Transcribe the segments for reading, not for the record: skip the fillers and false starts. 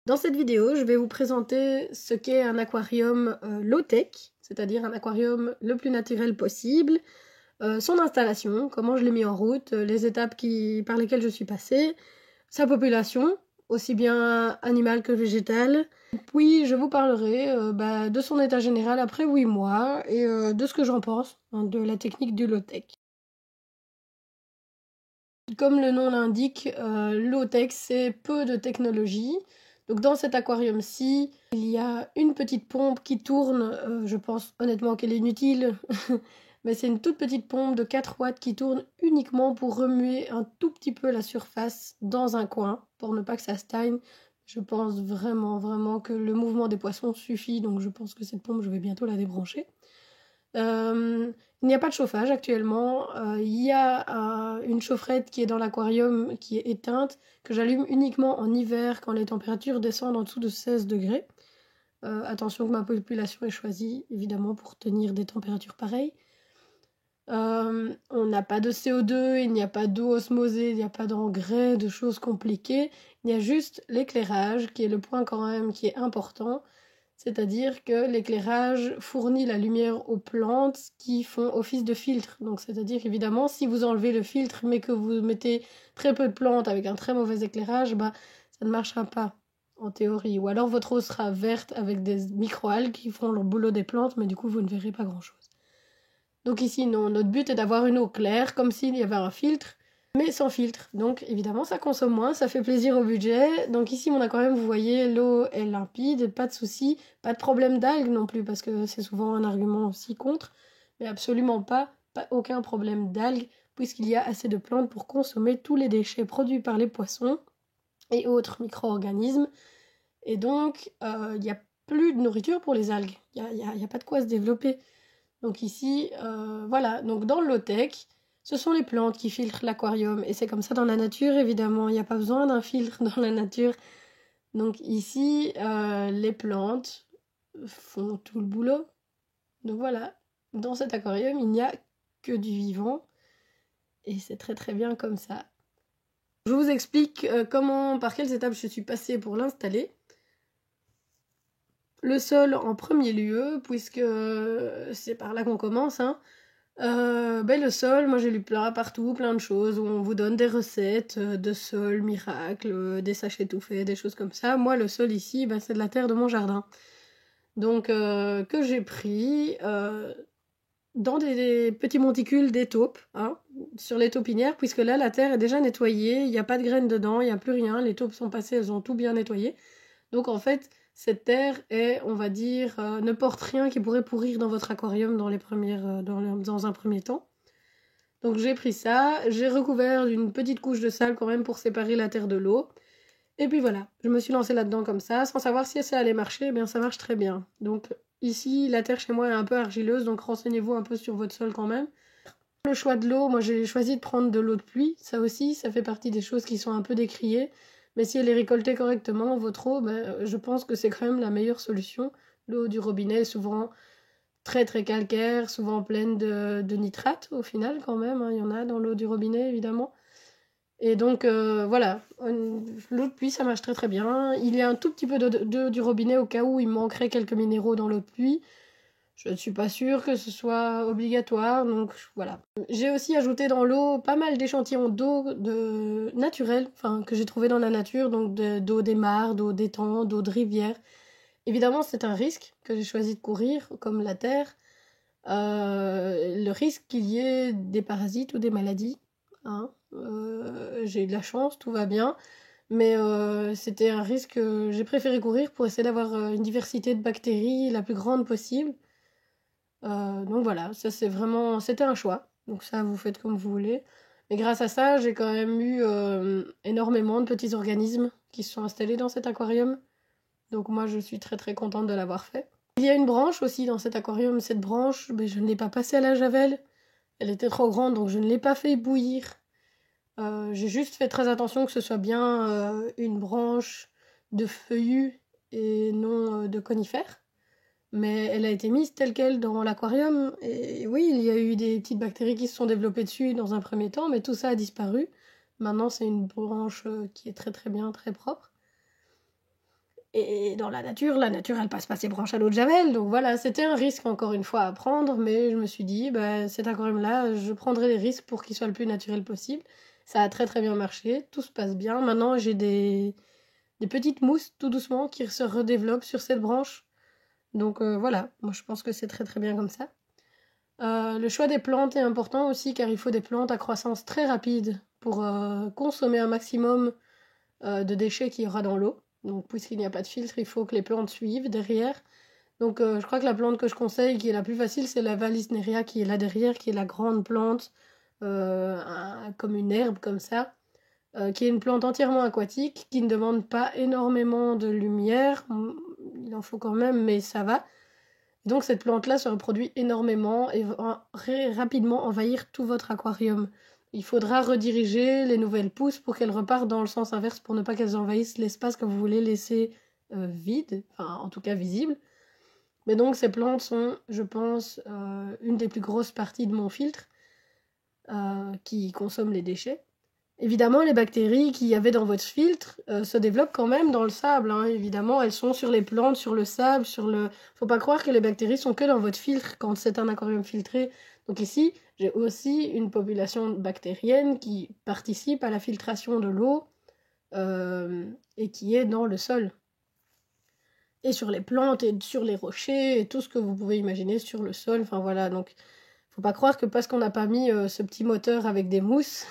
Dans cette vidéo, je vais vous présenter ce qu'est un aquarium low-tech, c'est-à-dire un aquarium le plus naturel possible, son installation, comment je l'ai mis en route, les étapes par lesquelles je suis passée, sa population, aussi bien animale que végétale. Puis je vous parlerai de son état général après 8 mois et de ce que j'en pense, de la technique du low-tech. Comme le nom l'indique, low-tech c'est peu de technologie. Donc dans cet aquarium-ci, il y a une petite pompe qui tourne, je pense honnêtement qu'elle est inutile, mais c'est une toute petite pompe de 4 watts qui tourne uniquement pour remuer un tout petit peu la surface dans un coin, pour ne pas que ça stagne. Je pense vraiment que le mouvement des poissons suffit, donc je pense que cette pompe, je vais bientôt la débrancher. Il n'y a pas de chauffage actuellement, il y a une chaufferette qui est dans l'aquarium qui est éteinte, que j'allume uniquement en hiver quand les températures descendent en dessous de 16 degrés. Attention que ma population est choisie évidemment pour tenir des températures pareilles. On n'a pas de CO2, il n'y a pas d'eau osmosée, il n'y a pas d'engrais, de choses compliquées. Il y a juste l'éclairage qui est le point quand même qui est important. C'est-à-dire que l'éclairage fournit la lumière aux plantes qui font office de filtre. Donc c'est-à-dire évidemment si vous enlevez le filtre mais que vous mettez très peu de plantes avec un très mauvais éclairage, ça ne marchera pas en théorie. Ou alors votre eau sera verte avec des microalgues qui font le boulot des plantes mais du coup vous ne verrez pas grand-chose. Donc ici non, notre but est d'avoir une eau claire comme s'il y avait un filtre, mais sans filtre. Donc évidemment ça consomme moins, ça fait plaisir au budget. Donc ici mon aquarium, vous voyez, l'eau est limpide, pas de soucis, pas de problème d'algues non plus, parce que c'est souvent un argument aussi contre, mais absolument pas aucun problème d'algues, puisqu'il y a assez de plantes pour consommer tous les déchets produits par les poissons et autres micro-organismes. Et donc il n'y a plus de nourriture pour les algues, il n'y a pas de quoi se développer. Donc ici, voilà, donc dans le low-tech, ce sont les plantes qui filtrent l'aquarium. Et c'est comme ça dans la nature, évidemment. Il n'y a pas besoin d'un filtre dans la nature. Donc ici, les plantes font tout le boulot. Donc voilà, dans cet aquarium, il n'y a que du vivant. Et c'est très très bien comme ça. Je vous explique par quelles étapes je suis passée pour l'installer. Le sol en premier lieu, puisque c'est par là qu'on commence, hein. Le sol, moi j'ai lu partout plein de choses où on vous donne des recettes de sol miracle, des sachets tout faits, des choses comme ça. Moi le sol ici, c'est de la terre de mon jardin. Donc que j'ai pris dans des petits monticules des taupes, hein, sur les taupinières, puisque là la terre est déjà nettoyée, il n'y a pas de graines dedans, il n'y a plus rien, les taupes sont passées, elles ont tout bien nettoyé. Donc en fait, cette terre est, on va dire, ne porte rien qui pourrait pourrir dans votre aquarium dans un premier temps. Donc j'ai pris ça, j'ai recouvert d'une petite couche de sable quand même pour séparer la terre de l'eau. Et puis voilà, je me suis lancée là-dedans comme ça, sans savoir si ça allait marcher, eh bien ça marche très bien. Donc ici, la terre chez moi est un peu argileuse, donc renseignez-vous un peu sur votre sol quand même. Le choix de l'eau, moi j'ai choisi de prendre de l'eau de pluie, ça aussi, ça fait partie des choses qui sont un peu décriées. Mais si elle est récoltée correctement, votre eau, je pense que c'est quand même la meilleure solution. L'eau du robinet est souvent très très calcaire, souvent pleine de nitrates au final quand même, hein, il y en a dans l'eau du robinet évidemment. Et donc voilà, l'eau de pluie ça marche très très bien. Il y a un tout petit peu d'eau du robinet au cas où il manquerait quelques minéraux dans l'eau de pluie. Je ne suis pas sûre que ce soit obligatoire, donc voilà. J'ai aussi ajouté dans l'eau pas mal d'échantillons d'eau naturelle, que j'ai trouvé dans la nature, donc d'eau des mares, d'eau d'étangs, d'eau de rivière. Évidemment, c'est un risque que j'ai choisi de courir, comme la terre. Le risque qu'il y ait des parasites ou des maladies. Hein. J'ai eu de la chance, tout va bien. Mais c'était un risque que j'ai préféré courir pour essayer d'avoir une diversité de bactéries la plus grande possible. Donc voilà, ça c'était un choix. Donc ça, vous faites comme vous voulez. Mais grâce à ça, j'ai quand même eu énormément de petits organismes qui se sont installés dans cet aquarium. Donc moi, je suis très très contente de l'avoir fait. Il y a une branche aussi dans cet aquarium. Cette branche, je ne l'ai pas passée à la javel. Elle était trop grande, donc je ne l'ai pas fait bouillir. J'ai juste fait très attention que ce soit bien une branche de feuillus et non de conifères. Mais elle a été mise telle quelle dans l'aquarium. Et oui, il y a eu des petites bactéries qui se sont développées dessus dans un premier temps, mais tout ça a disparu. Maintenant, c'est une branche qui est très très bien, très propre. Et dans la nature, elle passe pas ses branches à l'eau de Javel. Donc voilà, c'était un risque encore une fois à prendre, mais je me suis dit, cet aquarium-là, je prendrai les risques pour qu'il soit le plus naturel possible. Ça a très très bien marché, tout se passe bien. Maintenant, j'ai des petites mousses tout doucement qui se redéveloppent sur cette branche. Donc voilà, moi je pense que c'est très très bien comme ça. Le choix des plantes est important aussi car il faut des plantes à croissance très rapide pour consommer un maximum de déchets qu'il y aura dans l'eau. Donc puisqu'il n'y a pas de filtre, il faut que les plantes suivent derrière. Donc je crois que la plante que je conseille, qui est la plus facile, c'est la Vallisneria qui est là derrière, qui est la grande plante, comme une herbe comme ça, qui est une plante entièrement aquatique, qui ne demande pas énormément de lumière. Il en faut quand même, mais ça va. Donc cette plante-là se reproduit énormément et va rapidement envahir tout votre aquarium. Il faudra rediriger les nouvelles pousses pour qu'elles repartent dans le sens inverse pour ne pas qu'elles envahissent l'espace que vous voulez laisser vide, enfin en tout cas visible. Mais donc ces plantes sont, je pense, une des plus grosses parties de mon filtre qui consomme les déchets. Évidemment, les bactéries qu'il y avait dans votre filtre se développent quand même dans le sable. Hein. Évidemment, elles sont sur les plantes, sur le sable, Faut pas croire que les bactéries sont que dans votre filtre quand c'est un aquarium filtré. Donc ici, j'ai aussi une population bactérienne qui participe à la filtration de l'eau et qui est dans le sol. Et sur les plantes et sur les rochers et tout ce que vous pouvez imaginer sur le sol. Enfin voilà, donc faut pas croire que parce qu'on n'a pas mis ce petit moteur avec des mousses...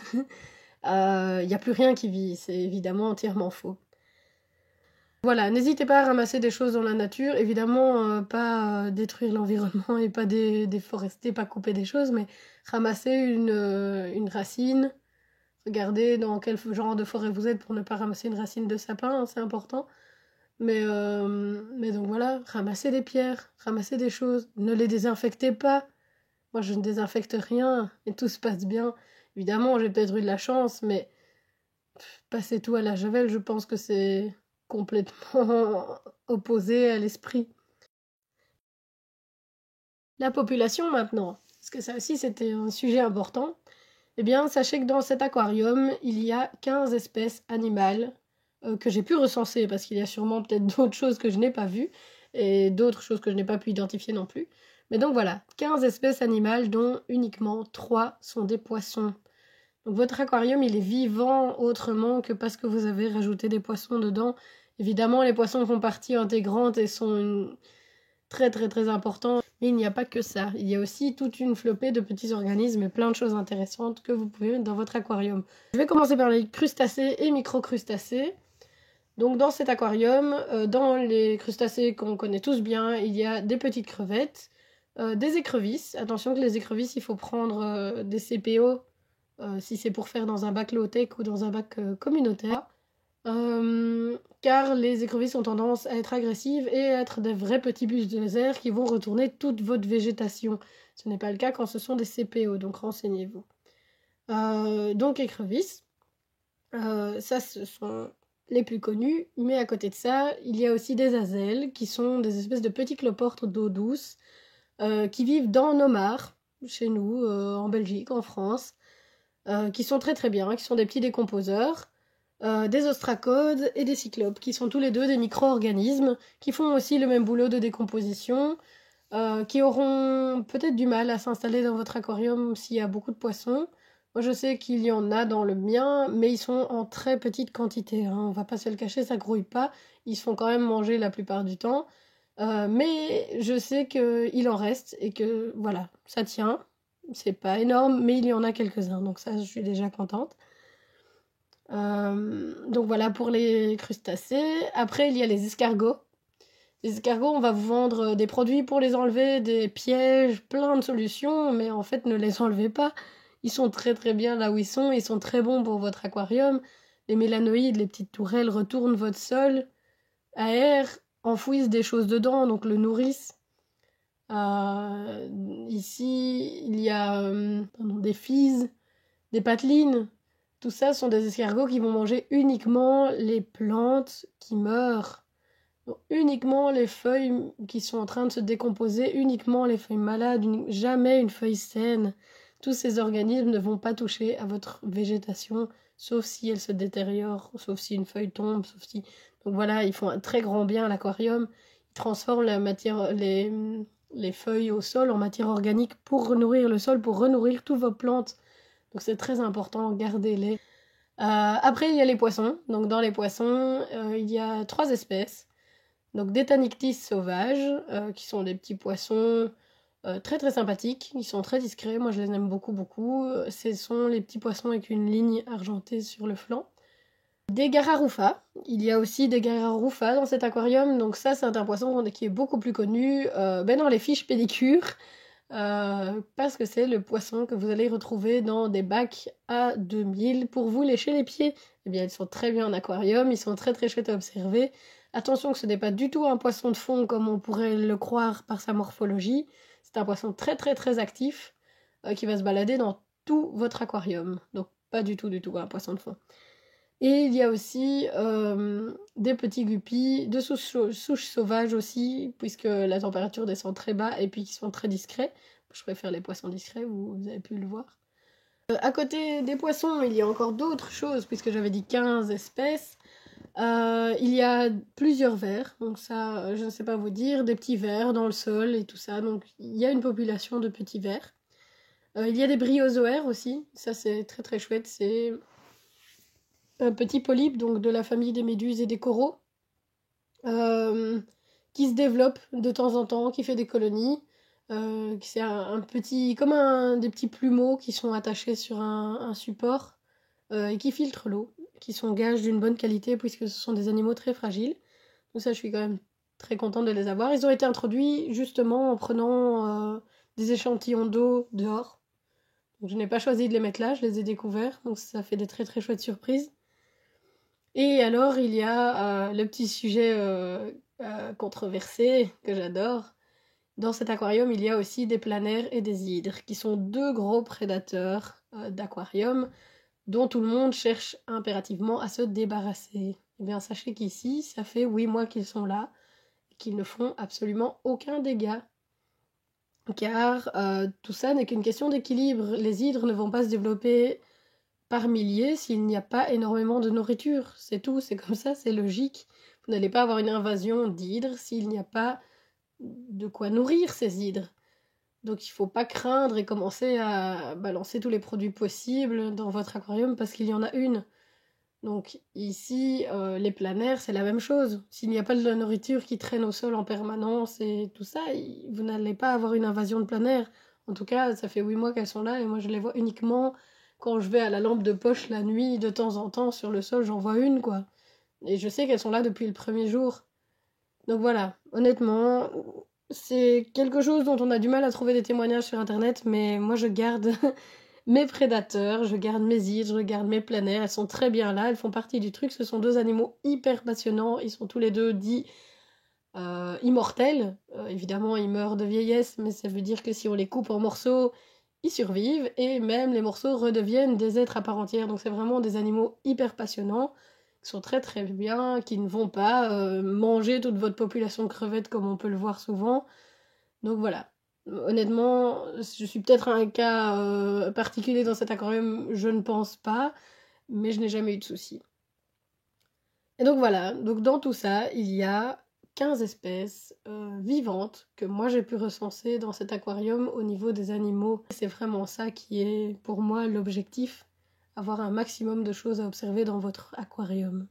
Il n'y a plus rien qui vit, c'est évidemment entièrement faux. Voilà, n'hésitez pas à ramasser des choses dans la nature, évidemment pas détruire l'environnement et pas déforester, pas couper des choses, mais ramasser une racine, regardez dans quel genre de forêt vous êtes pour ne pas ramasser une racine de sapin, hein, c'est important. Mais donc voilà, ramassez des pierres, ramassez des choses, ne les désinfectez pas. Moi je ne désinfecte rien et tout se passe bien. Évidemment, j'ai peut-être eu de la chance, mais passer tout à la javel, je pense que c'est complètement opposé à l'esprit. La population maintenant, parce que ça aussi c'était un sujet important. Eh bien, sachez que dans cet aquarium, il y a 15 espèces animales que j'ai pu recenser, parce qu'il y a sûrement peut-être d'autres choses que je n'ai pas vues, et d'autres choses que je n'ai pas pu identifier non plus. Mais donc voilà, 15 espèces animales dont uniquement 3 sont des poissons. Donc votre aquarium, il est vivant autrement que parce que vous avez rajouté des poissons dedans. Évidemment, les poissons font partie intégrante et sont très très très importants. Mais il n'y a pas que ça. Il y a aussi toute une flopée de petits organismes et plein de choses intéressantes que vous pouvez mettre dans votre aquarium. Je vais commencer par les crustacés et microcrustacés. Donc dans cet aquarium, dans les crustacés qu'on connaît tous bien, il y a des petites crevettes, des écrevisses. Attention que les écrevisses, il faut prendre des CPO si c'est pour faire dans un bac low-tech ou dans un bac communautaire. Car les écrevisses ont tendance à être agressives et à être des vrais petits bulldozers qui vont retourner toute votre végétation. Ce n'est pas le cas quand ce sont des CPO, donc renseignez-vous. Donc écrevisses, ça ce sont les plus connus, mais à côté de ça, il y a aussi des azelles qui sont des espèces de petits cloportes d'eau douce qui vivent dans nos mares, chez nous, en Belgique, en France, qui sont très très bien, qui sont des petits décomposeurs. Des ostracodes et des cyclopes, qui sont tous les deux des micro-organismes, qui font aussi le même boulot de décomposition, qui auront peut-être du mal à s'installer dans votre aquarium s'il y a beaucoup de poissons. Moi je sais qu'il y en a dans le mien, mais ils sont en très petite quantité, hein. On va pas se le cacher, ça grouille pas, ils se font quand même manger la plupart du temps. Mais je sais qu'il en reste et que voilà, ça tient. C'est pas énorme, mais il y en a quelques-uns, donc ça je suis déjà contente. Donc voilà pour les crustacés. Après, il y a les escargots. Les escargots, on va vous vendre des produits pour les enlever, des pièges, plein de solutions, mais en fait, ne les enlevez pas. Ils sont très très bien là où ils sont très bons pour votre aquarium. Les mélanoïdes, les petites tourelles retournent votre sol, aèrent, enfouissent des choses dedans, donc le nourrissent. Ici, il y a des physes, des patelines. Tout ça sont des escargots qui vont manger uniquement les plantes qui meurent. Donc, uniquement les feuilles qui sont en train de se décomposer, uniquement les feuilles malades, jamais une feuille saine. Tous ces organismes ne vont pas toucher à votre végétation sauf si elles se détériorent, sauf si une feuille tombe, sauf si... Donc voilà, ils font un très grand bien à l'aquarium. Ils transforment la matière, les feuilles au sol en matière organique pour nourrir le sol, pour renourrir toutes vos plantes. Donc c'est très important, gardez-les. Après, il y a les poissons. Donc dans les poissons, il y a 3 espèces. Donc des Tannictis sauvages, qui sont des petits poissons très très sympathiques. Ils sont très discrets, moi je les aime beaucoup beaucoup. Ce sont les petits poissons avec une ligne argentée sur le flanc. Des Gararufa. Il y a aussi des Gararufa dans cet aquarium. Donc ça, c'est un poisson qui est beaucoup plus connu dans les fiches pédicures. Parce que c'est le poisson que vous allez retrouver dans des bacs à 2000 pour vous lécher les pieds. Eh bien, ils sont très bien en aquarium, ils sont très très chouettes à observer. Attention que ce n'est pas du tout un poisson de fond comme on pourrait le croire par sa morphologie. C'est un poisson très très très actif qui va se balader dans tout votre aquarium. Donc pas du tout un poisson de fond. Et il y a aussi des petits guppies de souches sauvages aussi, puisque la température descend très bas et puis qui sont très discrets. Je préfère les poissons discrets, vous avez pu le voir. À côté des poissons, il y a encore d'autres choses, puisque j'avais dit 15 espèces. Il y a plusieurs vers, donc ça, je ne sais pas vous dire, des petits vers dans le sol et tout ça. Donc il y a une population de petits vers. Il y a des bryozoaires aussi, ça c'est très très chouette, c'est un petit polype, donc de la famille des méduses et des coraux, qui se développe de temps en temps, qui fait des colonies. C'est un petit, comme des petits plumeaux qui sont attachés sur un support et qui filtrent l'eau, qui sont gages d'une bonne qualité puisque ce sont des animaux très fragiles. Donc ça, je suis quand même très contente de les avoir. Ils ont été introduits justement en prenant des échantillons d'eau dehors. Donc je n'ai pas choisi de les mettre là, je les ai découverts, donc ça fait des très très chouettes surprises. Et alors, il y a le petit sujet controversé que j'adore. Dans cet aquarium, il y a aussi des planaires et des hydres, qui sont 2 gros prédateurs d'aquarium dont tout le monde cherche impérativement à se débarrasser. Eh bien, sachez qu'ici, ça fait 8 mois qu'ils sont là, et qu'ils ne font absolument aucun dégât. Car tout ça n'est qu'une question d'équilibre. Les hydres ne vont pas se développer par milliers s'il n'y a pas énormément de nourriture. C'est tout, c'est comme ça, c'est logique. Vous n'allez pas avoir une invasion d'hydres s'il n'y a pas de quoi nourrir ces hydres. Donc il ne faut pas craindre et commencer à balancer tous les produits possibles dans votre aquarium parce qu'il y en a une. Donc ici, les planaires, c'est la même chose. S'il n'y a pas de la nourriture qui traîne au sol en permanence et tout ça, vous n'allez pas avoir une invasion de planaires. En tout cas, ça fait 8 mois qu'elles sont là et moi je les vois uniquement quand je vais à la lampe de poche la nuit, de temps en temps, sur le sol, j'en vois une, quoi. Et je sais qu'elles sont là depuis le premier jour. Donc voilà, honnêtement, c'est quelque chose dont on a du mal à trouver des témoignages sur Internet, mais moi je garde mes prédateurs, je garde mes hydres, je garde mes planaires, elles sont très bien là, elles font partie du truc, ce sont 2 animaux hyper passionnants, ils sont tous les deux dits immortels. Évidemment, ils meurent de vieillesse, mais ça veut dire que si on les coupe en morceaux, ils survivent et même les morceaux redeviennent des êtres à part entière. Donc c'est vraiment des animaux hyper passionnants, qui sont très très bien, qui ne vont pas manger toute votre population de crevettes comme on peut le voir souvent. Donc voilà. Honnêtement, je suis peut-être un cas particulier dans cet aquarium, je ne pense pas, mais je n'ai jamais eu de soucis. Et donc voilà, donc dans tout ça, il y a 15 espèces vivantes que moi j'ai pu recenser dans cet aquarium au niveau des animaux. C'est vraiment ça qui est pour moi l'objectif, avoir un maximum de choses à observer dans votre aquarium.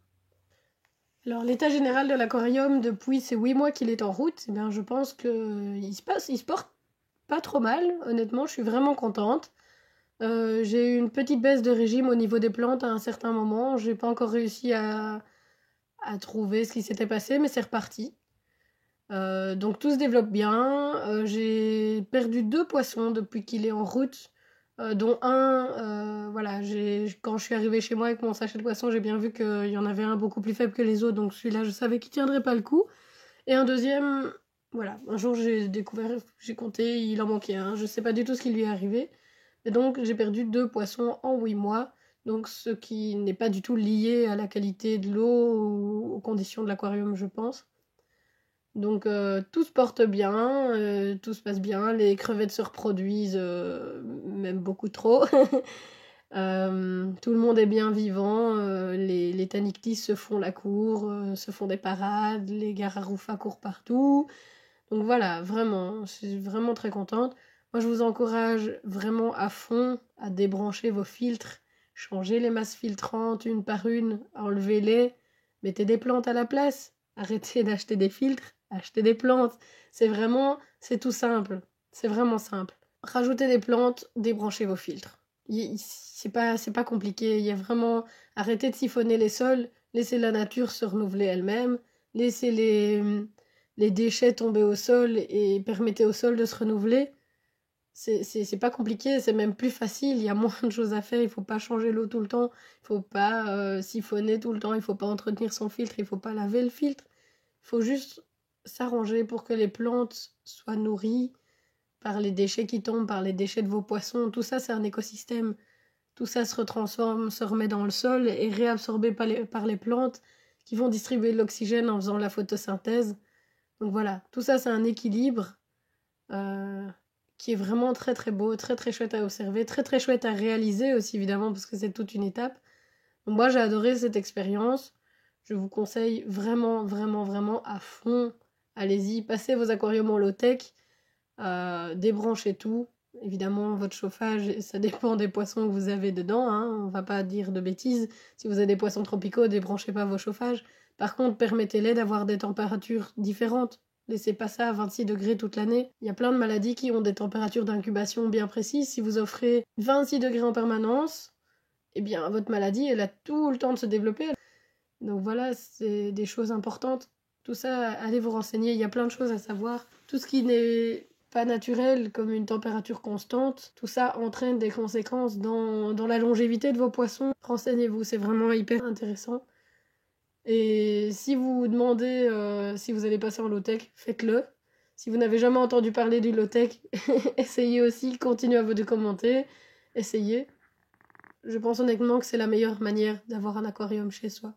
Alors l'état général de l'aquarium depuis ces 8 mois qu'il est en route, eh bien, je pense qu'il se porte pas trop mal, honnêtement, je suis vraiment contente. J'ai eu une petite baisse de régime au niveau des plantes à un certain moment, j'ai pas encore réussi à trouver ce qui s'était passé, mais c'est reparti. Donc tout se développe bien. J'ai perdu 2 poissons depuis qu'il est en route, dont un, voilà, quand je suis arrivée chez moi avec mon sachet de poissons, j'ai bien vu qu'il y en avait un beaucoup plus faible que les autres, donc celui-là je savais qu'il tiendrait pas le coup. Et un deuxième, voilà, un jour j'ai découvert, j'ai compté, il en manquait un, je sais pas du tout ce qui lui est arrivé. Et donc j'ai perdu 2 poissons en 8 mois. Donc ce qui n'est pas du tout lié à la qualité de l'eau ou aux conditions de l'aquarium, je pense. Donc tout se porte bien, tout se passe bien, les crevettes se reproduisent, même beaucoup trop. Tout le monde est bien vivant, les Tanictis se font la cour, se font des parades, les Gararoufa courent partout. Donc voilà, vraiment, je suis vraiment très contente. Moi, je vous encourage vraiment à fond à débrancher vos filtres, changer les masses filtrantes une par une, enlevez-les, mettez des plantes à la place, arrêtez d'acheter des filtres, achetez des plantes. C'est tout simple, c'est vraiment simple. Rajoutez des plantes, débranchez vos filtres. C'est pas compliqué, il y a vraiment... Arrêtez de siphonner les sols, laissez la nature se renouveler elle-même, laissez les déchets tomber au sol et permettez au sol de se renouveler. C'est pas compliqué, c'est même plus facile, il y a moins de choses à faire, il faut pas changer l'eau tout le temps, il faut pas siphonner tout le temps, il faut pas entretenir son filtre, il faut pas laver le filtre. Il faut juste s'arranger pour que les plantes soient nourries par les déchets qui tombent, par les déchets de vos poissons. Tout ça, c'est un écosystème. Tout ça se retransforme, se remet dans le sol et est réabsorbé par les plantes qui vont distribuer de l'oxygène en faisant la photosynthèse. Donc voilà, tout ça, c'est un équilibre qui est vraiment très très beau, très très chouette à observer, très très chouette à réaliser aussi évidemment parce que c'est toute une étape. Donc moi, j'ai adoré cette expérience. Je vous conseille vraiment, vraiment, vraiment à fond. Allez-y, passez vos aquariums en low-tech, débranchez tout. Évidemment, votre chauffage, ça dépend des poissons que vous avez dedans, hein. On va pas dire de bêtises. Si vous avez des poissons tropicaux, débranchez pas vos chauffages. Par contre, permettez-les d'avoir des températures différentes. Laissez pas ça à 26 degrés toute l'année. Il y a plein de maladies qui ont des températures d'incubation bien précises. Si vous offrez 26 degrés en permanence, eh bien, votre maladie, elle a tout le temps de se développer. Donc voilà, c'est des choses importantes. Tout ça, allez vous renseigner. Il y a plein de choses à savoir. Tout ce qui n'est pas naturel, comme une température constante, tout ça entraîne des conséquences dans la longévité de vos poissons. Renseignez-vous, c'est vraiment hyper intéressant. Et si vous vous demandez si vous allez passer en low-tech, faites-le. Si vous n'avez jamais entendu parler du low-tech, essayez aussi, continuez à vous commenter, essayez. Je pense honnêtement que c'est la meilleure manière d'avoir un aquarium chez soi.